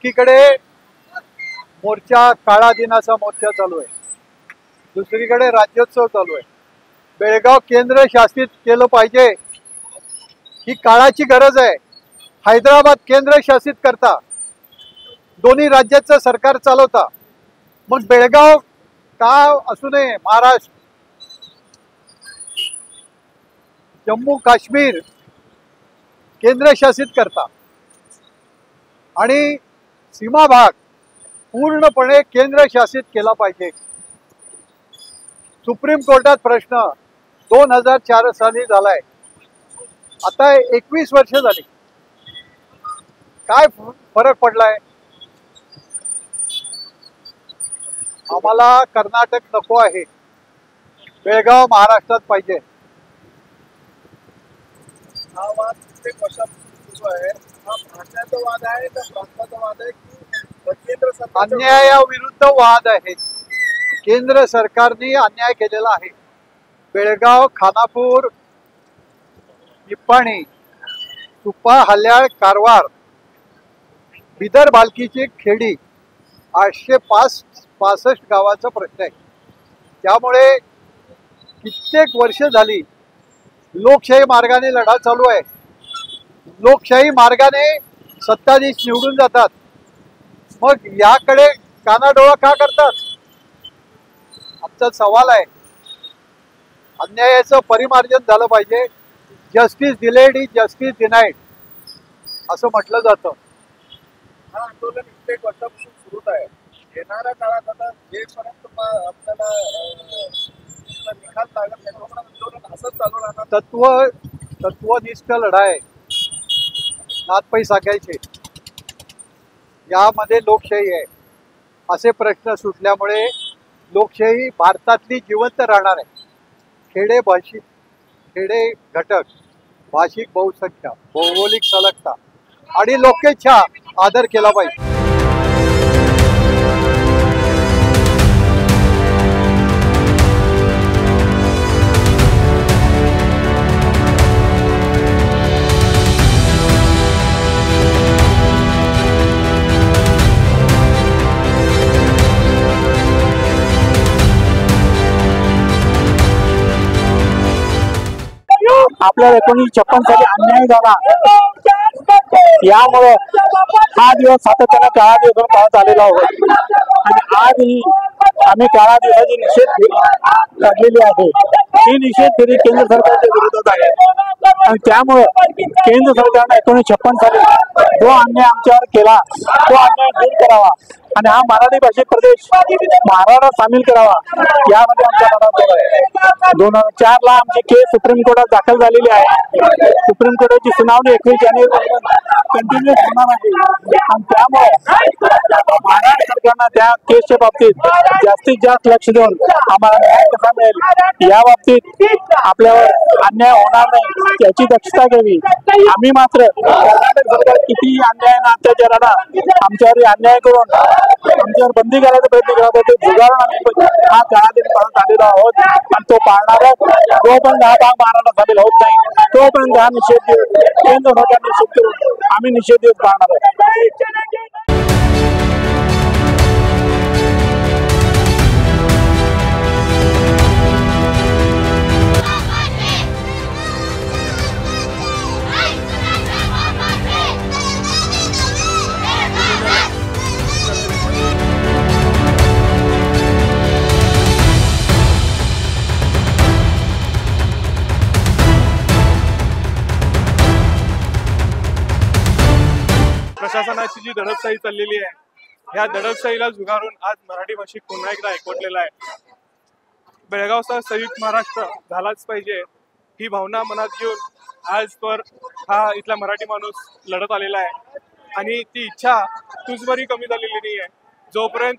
एकीकडे मोर्चा काळा दिनाचा मोर्चा चालू आहे, दुसरीकडे राज्योत्सव चालू आहे. बेळगाव केंद्र शासित केलं पाहिजे ही काळाची गरज आहे. हैदराबाद केंद्र शासित करता, दोन्ही राज्याचं सरकार चालवता, मग बेळगाव का असू नये? महाराष्ट्र, जम्मू काश्मीर केंद्र शासित करता आणि सीमा भाग पूर्णपणे केंद्र शासित केला पाहिजे. सुप्रीम कोर्टात प्रश्न 2004 साली झालाय, आता 21 वर्ष झाली. काय फरक पडलाय? आम्हाला कर्नाटक नको आहे, बेळगाव महाराष्ट्रात पाहिजे. हा वाद कित्येक वर्षापासून सुरू आहे. हा भाषणाचा वाद आहे का प्रांताचा वाद आहे की केंद्र सरकार? अन्यायाविरुद्ध वाद आहे. केंद्र सरकारने अन्याय केलेला आहे. बेळगाव, खानापूर, निप्पाणी, तुपा, हल्याळ, कारवार, बिदर, भालकीची खेडी 865 गावाचा प्रश्न आहे. त्यामुळे कित्येक वर्ष झाली लोकशाही मार्गाने लढा चालू आहे. लोकशाही मार्गाने सत्ताधीश निवडून जातात, मग याकडे कानाडोळा का करतात? आमचा सवाल आहे. अन्यायाचं परिमार्जन झालं पाहिजे. Justice delayed is justice denied असं म्हटलं जातं. हा आंदोलन कित्येक वर्षापासून सुरूच आहे. येणाऱ्या काळात आता जेपर्यंत आपल्याला निकाल लागत नाही तोपर्यंत आंदोलन असंच चालू राहणार. तत्वनिष्ठ लढाई, नातपै साकायचे, यामध्ये लोकशाही आहे असे प्रश्न सुटल्यामुळे लोकशाही भारतातली जिवंत राहणार आहे. खेडे घटक, भाषिक बहुसंख्या, भौगोलिक सलगता आणि लोकेच्छा आदर केला पाहिजे. आपल्याला 1956 साली अन्याय झाला, यामुळे हा दिवस सातत्याने काळा दिवस म्हणून पाहत आलेला आहोत. आणि आजही आम्ही काळा दिवसाची निषेध फेरी काढलेली आहे. ही निषेध फेरी केंद्र सरकारच्या विरोधात आहे आणि त्यामुळे केंद्र सरकारने 1956 साली जो अन्याय आमच्यावर केला तो अन्याय दूर करावा आणि हा मराठी भाषिक प्रदेश महाराष्ट्रात सामील करावा, यामध्ये आमच्या मनात आहे. 2004 ला आमची केस सुप्रीम कोर्टात दाखल झालेली आहे. सुप्रीम कोर्टाची सुनावणी 21 जानेवारी कंटिन्यू होणार आहे आणि त्यामुळे महाराष्ट्र सरकारनं त्या केसच्या बाबतीत जास्तीत जास्त लक्ष देऊन आम्हाला न्याय कसा मिळेल या बाबतीत आपल्यावर अन्याय होणार नाही याची दक्षता घ्यावी. आम्ही मात्र कर्नाटक सरकार किती अन्यायानं अत्याचाराला आमच्यावर अन्याय करून आमच्यावर बंदी करायचा प्रयत्न करत होते, जुगारून आम्ही हा काळा दिन पाळत आलेलो आहोत आणि तो पाळणारच. जोपर्यंत हा भाग महाराष्ट्र सामील होत नाही तोपर्यंत हा निषेध दिवस केंद्र सरकार निषेध करून आम्ही निषेध दिवस पाळणार आहोत. प्रशासनाची जी दडपशाही चाललेली आहे, या दडपशाहीला झुगारून आज मराठी भाषिक पुन्हा एकदा एकवटलेला आहे. बेळगावचा संयुक्त महाराष्ट्र झालाच पाहिजे ही भावना मनात घेऊन आजवर हा इथला मराठी माणूस लढत आलेला आहे आणि ती इच्छा तुझभरी कमी झालेली नाही आहे. जोपर्यंत